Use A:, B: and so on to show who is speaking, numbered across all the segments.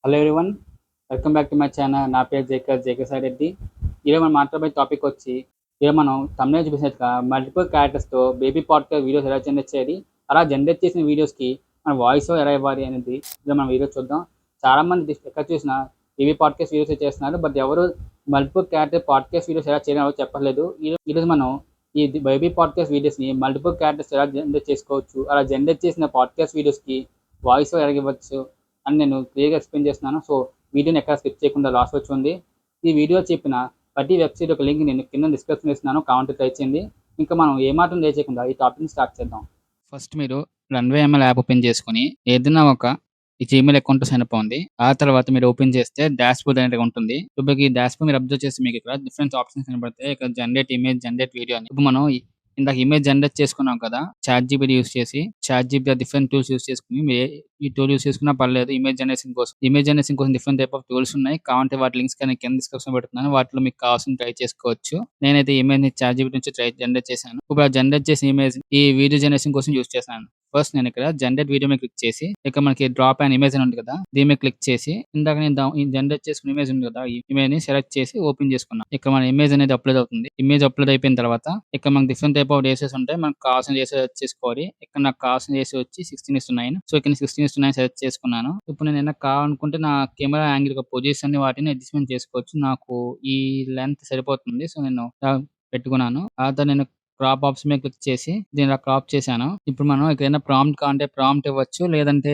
A: Hello everyone, welcome back to my channel. నా పేరు JK Sai Reddy. ఈరోజు మనం మాట్లాడే టాపిక్ వచ్చి, ఈరోజు మనం thumbnail చూసినట్టుగా మల్టిపుల్ క్యారెక్టర్స్తో బేబీ పాడ్కాస్ట్ వీడియోస్ ఎలా జనరేట్ చేయాలి, అలా జనరేట్ చేసిన వీడియోస్కి మన వాయిస్ ఎలా ఇవ్వాలి అనేది ఇలా మనం వీడియో చూద్దాం. చాలామంది ఎక్కడ చూసినా బేబీ పాడ్కాస్ట్ వీడియోస్ చేస్తున్నారు, బట్ ఎవరు మల్టిపుల్ క్యారెక్టర్ పాడ్కాస్ట్ వీడియోస్ ఎలా చేయడం ఎవరు చెప్పలేదు. ఈరోజు మనం ఈ బేబీ పాడ్కాస్ట్ వీడియోస్ని మల్టిపుల్ క్యారెక్టర్స్ ఎలా జనరేట్ చేసుకోవచ్చు, అలా జనరేట్ చేసిన పాడ్కాస్ట్ వీడియోస్కి వాయిస్ ఎలా ఇవ్వచ్చు అని నేను క్లియర్గా ఎక్స్ప్లెయిన్ చేస్తున్నాను. సో వీడియోని ఎక్కడ స్కిప్ చేయకుండా లాస్ట్ వచ్చి ఉంది. ఈ వీడియో చెప్పిన ప్రతి వెబ్సైట్ ఒక లింక్ నేను కింద డిస్క్రిప్షన్ ఇస్తున్నాను, కామెంట్ ట్రై చేయండి. ఇంకా మనం ఏమాత్రం చేయకుండా ఈ టాపిక్ని స్టార్ట్ చేద్దాం. ఫస్ట్ మీరు రన్వే ఎంఎల్ యాప్ ఓపెన్ చేసుకొని ఏదైనా ఒక ఈ జీమెయిల్ అకౌంట్ సైన్ అప్ అవ్వండి. ఆ తర్వాత మీరు ఓపెన్ చేస్తే డాష్ బోర్డ్ అనేది ఉంటుంది. ఇప్పుడు ఈ డాష్ బోర్డ్ మీరు అబ్జర్వ్ చేస్తే మీకు ఇక్కడ డిఫరెంట్ ఆప్షన్స్ కనబడతాయి. ఇక్కడ జనరేట్ ఇమేజ్, జనరేట్ వీడియో అని. ఇప్పుడు మనం ఇందాక ఇమేజ్ జనరేట్ చేసుకున్నాం కదా, చాట్ జీపీటీ యూస్ చేసి, ChatGPT different tools use చేసుకుని మీరు ఈ టూల్ యూస్ చేసుకున్నా పర్లేదు. ఇమేజ్ జనరేషన్ కోసం డిఫరెంట్ టైప్ ఆఫ్ టూల్స్ ఉన్నాయి. కావాలంటే వాటి లింక్స్ కానీ కింద డిస్క్రిప్షన్ పెడుతున్నాను. వాటిలో మీకు కావాల్సిన ట్రై చేసుకోవచ్చు. నేనైతే ఇమేజ్ ని చాట్ జీపీటీ నుంచి జనరేట్ చేశాను. ఇప్పుడు ఆ జనరేట్ చేసిన ఇమేజ్ ఈ వీడియో జనరేషన్ కోసం యూస్ చేశాను. ఫస్ట్ నేను ఇక్కడ జనరేట్ వీడియో మీద క్లిక్ చేసి, ఇక్కడ మనకి డ్రాప్ అండ్ ఇమేజ్ అని ఉంది కదా, దీని మీద క్లిక్ చేసి ఇందాక నేను జనరేట్ చేసుకున్న ఇమేజ్ ఉంది కదా, ఈ ఇమేజ్ ని సెలెక్ట్ చేసి ఓపెన్ చేసుకున్నాను. ఇక్కడ మన ఇమేజ్ అనేది అప్లోడ్ అవుతుంది. ఇమేజ్ అప్లోడ్ అయిపోయిన తర్వాత ఇక్కడ మనకి డిఫరెంట్ టైప్ ఆఫ్ రేసెస్ ఉంటాయి. మనకు కావాల్సిన రేసెస్ సెలెక్ట్ చేసుకోవాలి. ఇక్కడ నాకు కావాల్సిన రేస్ వచ్చి 16:9. సో ఇక్కడ 16:9 సెలెక్ట్ చేసుకున్నాను. ఇప్పుడు నేను ఏదైనా కావాలనుకుంటే నా కెమెరా యాంగిల్ పొజిషన్ వాటిని అడ్జస్ట్మెంట్ చేసుకోవచ్చు. నాకు ఈ లెంత్ సరిపోతుంది. సో నేను పెట్టుకున్నాను. ఆ తర్వాత నేను క్రాప్ ఆప్షన్ మీద క్లిక్ చేసి దీన్ని ఇలా క్రాప్ చేశాను. ఇప్పుడు మనం ఎక్కడైనా ప్రాంప్ట్ కావాలంటే ప్రాంప్ట్ ఇవ్వచ్చు. లేదంటే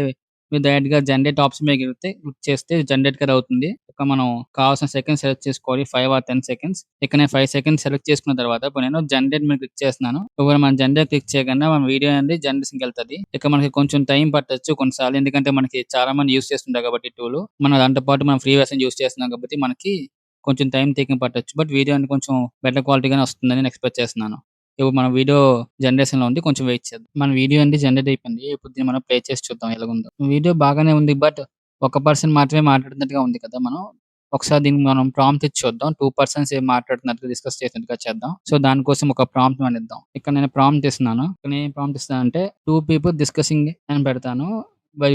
A: మీరు డైరెక్ట్‌గా జనరేట్ ఆప్షన్ మీద క్లిక్ చేస్తే జనరేట్ కూడా అవుతుంది. ఇక మనం కావాల్సిన సెకండ్స్ సెలెక్ట్ చేసుకోవాలి. 5 ఆర్ 10 సెకండ్స్. ఇక్కడ నేను 5 సెకండ్స్ సెలెక్ట్ చేసుకున్న తర్వాత ఇప్పుడు నేను జనరేట్ మీద క్లిక్ చేస్తున్నాను. ఇప్పుడు మనం జనరేట్ క్లిక్ చేయగానే మన వీడియో అనేది జనరేషన్‌కి వెళ్తది. ఇక మనకి కొంచెం టైం పట్టొచ్చు కొన్నిసార్లు. ఎందుకంటే మనకి చాలా మంది యూజ్ చేస్తుంటారు కాబట్టి టూల్. మనం దాంతో పాటు మనం ఫ్రీ వెర్షన్ యూజ్ చేస్తున్నాం కాబట్టి మనకి కొంచెం టైం టేకింగ్ పట్టొచ్చు. బట్ వీడియో అనేది కొంచెం బెటర్ క్వాలిటీగానే వస్తుందని నేను ఎక్స్‌పెక్ట్ చేస్తున్నాను. ఇప్పుడు మన వీడియో జనరేషన్‌లో ఉంది. కొంచెం వెయిట్ చేద్దాం. మన వీడియో అనేది జనరేట్ అయిపోయింది. ఇప్పుడు దీన్ని మనం ప్లే చేసి చూద్దాం ఎలాగుందో. వీడియో బాగానే ఉంది. బట్ ఒక పర్సన్ మాత్రమే మాట్లాడుతున్నట్టుగా ఉంది కదా! మనం ఒకసారి దీనికి మనం ప్రాంప్ట్ ఇచ్చి చూద్దాం. 2 పర్సన్స్ ఏం మాట్లాడుతున్నట్టుగా డిస్కస్ చేసినట్టుగా చేద్దాం. సో దానికోసం ఒక ప్రాంప్ట్ అని ఇద్దాం. ఇక్కడ నేను ప్రాంప్ట్ ఇస్తున్నాను. ఇక్కడ నేను ఏం ప్రాంప్ట్ ఇస్తానంటే 2 పీపుల్ డిస్కసింగ్ అని పెడతాను. By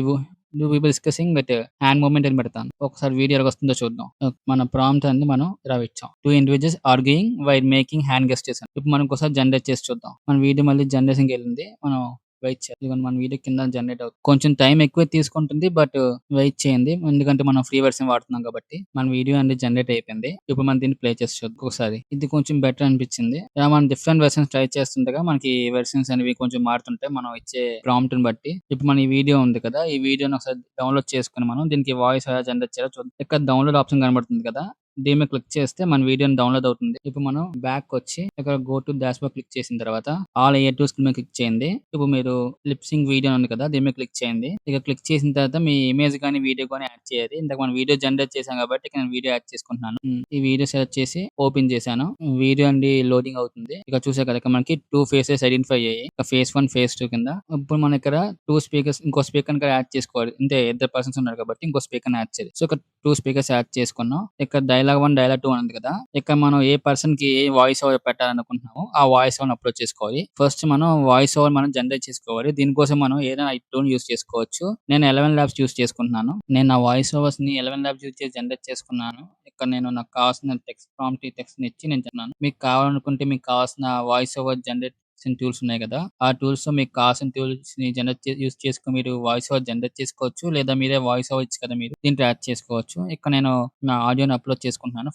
A: 2 people discussing with hand movement అని పెడతాను. ఒకసారి వీడియో ఎలాగొస్తుందో చూద్దాం. మన ప్రాంప్ట్ అనేది మనం ఇలా ఇచ్చాం. 2 individuals arguing while making hand gestures అని. ఇప్పుడు మనం ఒకసారి జనరేట్ చేసి చూద్దాం. మన వీడియో మళ్ళీ జనరేషన్‌కెళ్ళింది. మనం వెయిట్ చేయాలి. ఇదిగోండి మన వీడియో కింద జనరేట్ అవుతుంది. కొంచెం టైం ఎక్కువే తీసుకుంటుంది. బట్ వెయిట్ చేయండి. ఎందుకంటే మనం ఫ్రీ వెర్షన్ వాడుతున్నాం కాబట్టి. మన వీడియో అనేది జనరేట్ అయిపోయింది. ఇప్పుడు మనం దీన్ని ప్లే చేసి చూద్దాం ఒకసారి. ఇది కొంచెం బెటర్ అనిపించింది. ఇలా మనం డిఫరెంట్ వెర్షన్స్ ట్రై చేస్తుండగా మనకి వెర్షన్స్ అనేవి కొంచెం మారుతుంటాయి. మనం ఇచ్చే ప్రాంప్ట్‌ని బట్టి. ఇప్పుడు మన ఈ వీడియో ఉంది కదా, ఈ వీడియోని ఒకసారి డౌన్‌లోడ్ చేసుకొని మనం దీనికి వాయిస్ ఎలా జనరేట్ చేయాలో చూద్దాం. ఇక్కడ డౌన్‌లోడ్ ఆప్షన్ కనబడుతుంది కదా, దీని మీద క్లిక్ చేస్తే మన వీడియోని డౌన్‌లోడ్ అవుతుంది. ఇప్పుడు మనం బ్యాక్‌కొచ్చి ఇక్కడ గో టు డాష్‌బోర్డ్ క్లిక్ చేసిన తర్వాత ఆల్ ఏ టూల్స్ మీద క్లిక్ చేయండి. ఇప్పుడు మీరు లిప్ సింక్ వీడియో ఉంది కదా, దీని మీద క్లిక్ చేయండి. ఇక క్లిక్ చేసిన తర్వాత మీ ఇమేజ్ గాని, వీడియో గాని యాడ్ చేయాలి. ఇందాక మనం వీడియో జనరేట్ చేసాం కాబట్టి ఇక్కడ నేను వీడియో యాడ్ చేసుకుంటున్నాను. ఈ వీడియో సెలెక్ట్ చేసి ఓపెన్ చేశాను. వీడియో అండి లోడింగ్ అవుతుంది. ఇక చూసారు కదా, ఇక్కడ మనకి 2 ఫేసెస్ ఐడెంటిఫై అయ్యాయి. ఫేస్ 1, ఫేస్ 2 కింద. ఇప్పుడు మనం ఇక్కడ 2 స్పీకర్స్, ఇంకో స్పీకర్ ఇక్కడ యాడ్ చేసుకోవాలి. అంటే ఇద్దరు పర్సన్స్ ఉన్నారు కాబట్టి ఇంకో స్పీకర్‌ని యాడ్ చేయాలి. సో ఇక్కడ 2 స్పీకర్స్ యాడ్ చేసుకున్నాం. ఇక్కడ డైలాగ్ 1, డైలాగ్ 2 అని ఉంది కదా, ఇక్కడ మనం ఏ పర్సన్ కి ఏ వాయిస్ ఓవర్ పెట్టాలనుకుంటున్నామో ఆ వాయిస్ ఓవర్ అప్లోడ్ చేసుకోవాలి. ఫస్ట్ మనం వాయిస్ ఓవర్ మనం జనరేట్ చేసుకోవాలి. దీనికోసం మనం ఏదైనా టూల్ యూస్ చేసుకోవచ్చు. నేను 11 లాబ్స్ యూస్ చేసుకుంటున్నాను. నేను నా వాయిస్ ఓవర్స్ ని 11 లాబ్స్ యూస్ చేసి జనరేట్ చేసుకున్నాను. ఇక్కడ నేను నాకు కావాల్సిన టెక్స్ట్ ప్రాంప్ట్, ఈ టెక్స్ట్ ని ఇచ్చి నేను చెప్తున్నాను. మీకు కావాలనుకుంటే మీకు కావాల్సిన వాయిస్ ఓవర్ జనరేట్ టూల్స్ ఉన్నాయి కదా, ఆ టూల్స్ తో మీకు కావాల్సిన టూల్స్ ని జనరేట్ యూస్ చేసుకొని మీరు వాయిస్ ఓవర్ జనరేట్ చేసుకోవచ్చు. లేదా మీరే వాయిస్ ఓవర్ ఇచ్చి కదా మీరు దీంట్లో యాడ్ చేసుకోవచ్చు. ఇక్కడ నేను నా ఆడియోని అప్లోడ్ చేసుకుంటున్నాను.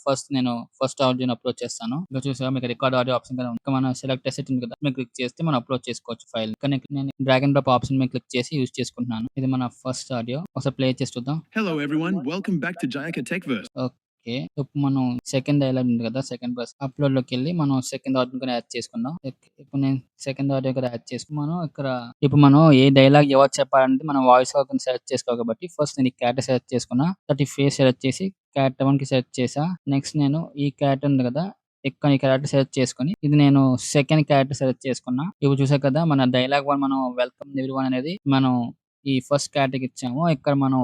A: ఫస్ట్ ఆడియోని అప్లోడ్ చేస్తాను. ఇక్కడ చూసారా మీకు రికార్డ్ ఆడియో ఆప్షన్ కదా, ఇంకా మనం సెలెక్ట్ అసెట్ ఉంది కదా, మీరు క్లిక్ చేస్తే మనం అప్లోడ్ చేసుకోవచ్చు ఫైల్. ఇక్కడ నేను డ్రాగ్ అండ్ డ్రాప్ ఆప్షన్ మీద క్లిక్ చేసి యూస్ చేసుకుంటున్నాను. ఇది మన ఫస్ట్ ఆడియో. ఒకసారి ప్లే చేసి చూద్దాం.
B: Hello everyone, welcome back to Jayaka Techverse.
A: Okay. ఇప్పుడు మనం సెకండ్ డైలాగ్ ఉంది కదా, సెకండ్ పర్సన్ అప్‌లోడ్‌లోకెళ్ళి మనం సెకండ్ ఆడియో కూడా యాడ్ చేసుకుందాం. ఓకే. ఇప్పుడు నేను సెకండ్ ఆడియో కూడా యాడ్ చేసుకొని మనం ఇప్పుడు మనం ఏ డైలాగ్ ఎవరు చెప్పాలంటే మనం వాయిస్ ఓవర్‌ని సెలెక్ట్ చేసుకోవాలి కాబట్టి ఫస్ట్ నేను ఈ క్యారెక్టర్ సెలెక్ట్ చేసుకున్నా. తర్వాత ఈ ఫేస్ సెలెక్ట్ చేసి క్యారెక్టర్ 1కి సెలెక్ట్ చేశా. నెక్స్ట్ నేను ఈ క్యారెక్టర్ ఉంది కదా, ఇక్కడ ఈ క్యారెక్టర్ సెలెక్ట్ చేసుకొని ఇది నేను సెకండ్ క్యారెక్టర్ సెలెక్ట్ చేసుకున్నా. ఇప్పుడు చూసారు కదా, మన డైలాగ్ 1 మనం వెల్కమ్ ఎవ్రీవన్ అనేది మనం ఈ ఫస్ట్ క్యారెక్టర్‌కి ఇచ్చాము. ఇక్కడ మనం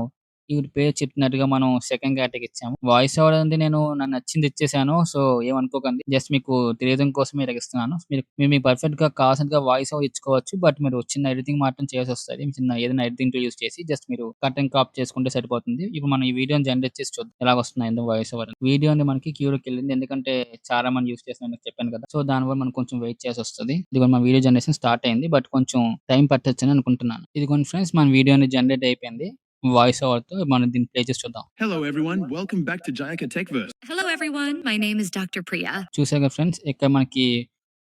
A: ఈవిడ పేరు చెప్పినట్టుగా మనం సెకండ్ కేటగిరీకి ఇచ్చాము. వాయిస్ ఓవర్ అనేది నేను నాకు నచ్చింది ఇచ్చేసాను. సో, ఏమనుకోకండి. జస్ట్ మీకు తెలియడం కోసమే ఇలాగిస్తున్నాను. మీరు మీకు పర్ఫెక్ట్‌గా కావాల్సినట్టుగా వాయిస్ ఓవర్ ఇచ్చుకోవచ్చు. బట్ మీరు చిన్న ఎడిటింగ్ మాత్రం చేయాల్సొస్తది. చిన్న ఏదైనా ఎడిటింగ్ టూల్ యూజ్ చేసి జస్ట్ మీరు కట్ అండ్ క్రాప్ చేసుకుంటే సరిపోతుంది. ఇప్పుడు మనం ఈ వీడియోని జనరేట్ చేసి చూద్దాం ఎలాగొస్తుందో వాయిస్ ఓవర్. వీడియో అనేది మనకి క్యూలోకెళ్ళింది. ఎందుకంటే చాలా మంది యూజ్ చేస్తున్నారని చెప్పాను కదా! సో, దానివల్ల మనం కొంచెం వెయిట్ చేయాల్సొస్తది. ఇదిగో మన వీడియో జనరేషన్ స్టార్ట్ అయింది. బట్ కొంచెం టైం పట్టొచ్చని అనుకుంటున్నాను. ఇదిగోండి ఫ్రెండ్స్ మన వీడియో అనేది జనరేట్ అయిపోయింది. వాయిస్ ఓవర్‌తో మనం దీన్ని ప్లే చేసి చూద్దాం.
B: Hello everyone, welcome back to Jayaka Techverse.
C: Hello, everyone. My name is Dr. Priya.
A: చూసారు కదా ఫ్రెండ్స్ ఇక్కడ మనకి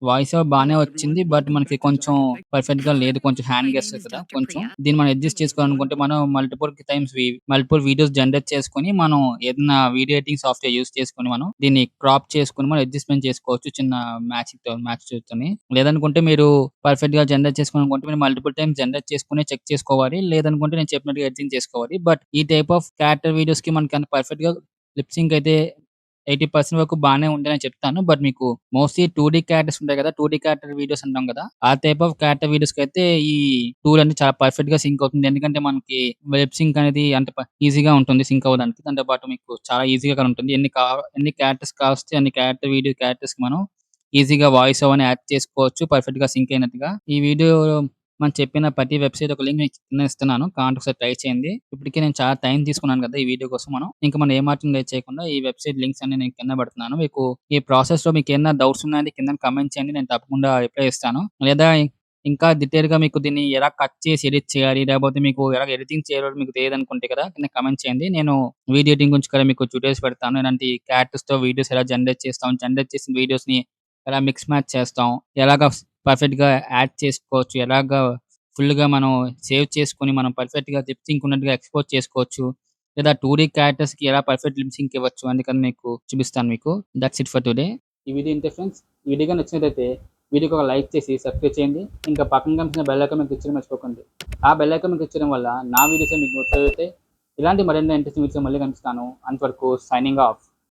A: వాయిస్ ఓవర్ బానే వచ్చింది. బట్ మనకి కొంచెం పర్ఫెక్ట్‌గా లేదు. కొంచెం హ్యాంగ్ ఏస్తది కదా! కొంచెం. దీన్ని మనం అడ్జస్ట్ చేసుకోవాలనుకుంటే మనం మల్టిపుల్ వీడియోస్ జనరేట్ చేసుకొని మనం ఏదైనా వీడియో ఎడిటింగ్ సాఫ్ట్‌వేర్ యూజ్ చేసుకొని మనం దీన్ని క్రాప్ చేసుకొని మనం అడ్జస్ట్‌మెంట్ చేసుకోవచ్చు. చిన్న మ్యాచింగ్‌తోని. లేదనుకుంటే మీరు పర్ఫెక్ట్‌గా జనరేట్ చేసుకోవాలనుకుంటే మీరు మల్టిపుల్ టైమ్స్ జనరేట్ చేసుకొని చెక్ చేసుకోవాలి. లేదనుకుంటే నేను చెప్పినట్టుగా ఎడిటింగ్ చేసుకోవాలి. బట్ ఈ టైప్ ఆఫ్ క్యారెక్టర్ వీడియోస్‌కి మనకి అంత పర్ఫెక్ట్‌గా లిప్ సింక్ అయితే 80% వరకు బానే ఉందని చెప్తాను. బట్ మీకు మోస్ట్‌లీ 2డీ క్యారెక్టర్స్ ఉంటాయి కదా! 2డీ క్యారెక్టర్ వీడియోస్ అంటాం కదా! ఆ టైప్ ఆఫ్ క్యారెక్టర్ వీడియోస్‌కైతే ఈ టూల్ అనేది చాలా పర్ఫెక్ట్‌గా సింక్ అవుతుంది. ఎందుకంటే మనకి వెబ్ సింక్ అనేది అంత ఈజీగా ఉంటుంది సింక్ అవ్వడానికి. దాంతో పాటు మీకు చాలా ఈజీగా కూడా ఉంటుంది. ఎన్ని క్యారెక్టర్స్ కావస్తే అన్ని క్యారెక్టర్స్‌కి మనం ఈజీగా వాయిస్ ఓవర్‌ని యాడ్ చేసుకోవచ్చు. పర్ఫెక్ట్‌గా సింక్ అయినట్టుగా. ఈ వీడియో మనం చెప్పిన ప్రతి వెబ్‌సైట్ ఒక లింక్ మీకు కింద ఇస్తున్నాను. కావాలంటే ఒకసారి ట్రై చేయండి. ఇప్పటికే నేను చాలా టైం తీసుకున్నాను కదా! ఈ వీడియో కోసం ఇంకా మనం ఏమాత్రం లేట్ చేయకుండా ఈ వెబ్‌సైట్ లింక్స్ అన్ని నేను కింద పెడుతున్నాను. మీకు ఈ ప్రాసెస్‌లో మీకేమన్నా డౌట్స్ ఉన్నాయంటే కింద కామెంట్ చేయండి. నేను తప్పకుండా రిప్లై ఇస్తాను. లేదా ఇంకా డీటెయిల్‌గా మీకు దీన్ని ఎలా కట్ చేసి ఎడిట్ చేయాలి, లేకపోతే మీకు ఎలా ఎడిటింగ్ చేయాలో మీకు తెలియదనుకుంటే కదా! కింద కామెంట్ చేయండి. నేను వీడియో ఎడిటింగ్ గురించి కూడా మీకు ట్యూటోరియల్స్ పెడతాను. ఎలాంటి క్యారెక్టర్స్‌తో వీడియోస్ ఎలా జనరేట్ చేస్తాం, జనరేట్ చేసిన వీడియోస్‌ని ఎలా మిక్స్ మ్యాచ్ చేస్తాం, ఎలాగా పర్ఫెక్ట్‌గా యాడ్ చేసుకోవచ్చు, ఎలాగా ఫుల్‌గా మనం సేవ్ చేసుకొని మనం పర్ఫెక్ట్‌గా లిప్ సింక్ ఉన్నట్టుగా ఎక్స్‌పోర్ట్ చేసుకోవచ్చు. లేదా 2డీ క్యారెక్టర్స్‌కి ఎలా పర్ఫెక్ట్ లిప్ సింక్ ఇవ్వచ్చు అందుకని మీకు చూపిస్తాను మీకు. That's it for today. ఈ వీడియో ఇంతే ఫ్రెండ్స్. ఈ వీడియో గాని నచ్చినట్లయితే వీడియోకి ఒక లైక్ చేసి సబ్స్క్రైబ్ చేయండి. ఇంకా పక్కన కనిపించిన బెల్ ఐకాన్ మీద క్లిక్ చేయడం మర్చిపోకండి. ఆ బెల్ ఐకాన్ మీద క్లిక్ చేయడం వల్ల నా వీడియోసే మీకు నోటిఫై అవుతాయి. ఇలాంటి మరిన్ని ఇంట్రెస్టింగ్ వీడియోస్ మళ్ళీ కనిపిస్తాను. అంతవరకు సైనింగ్ ఆఫ్.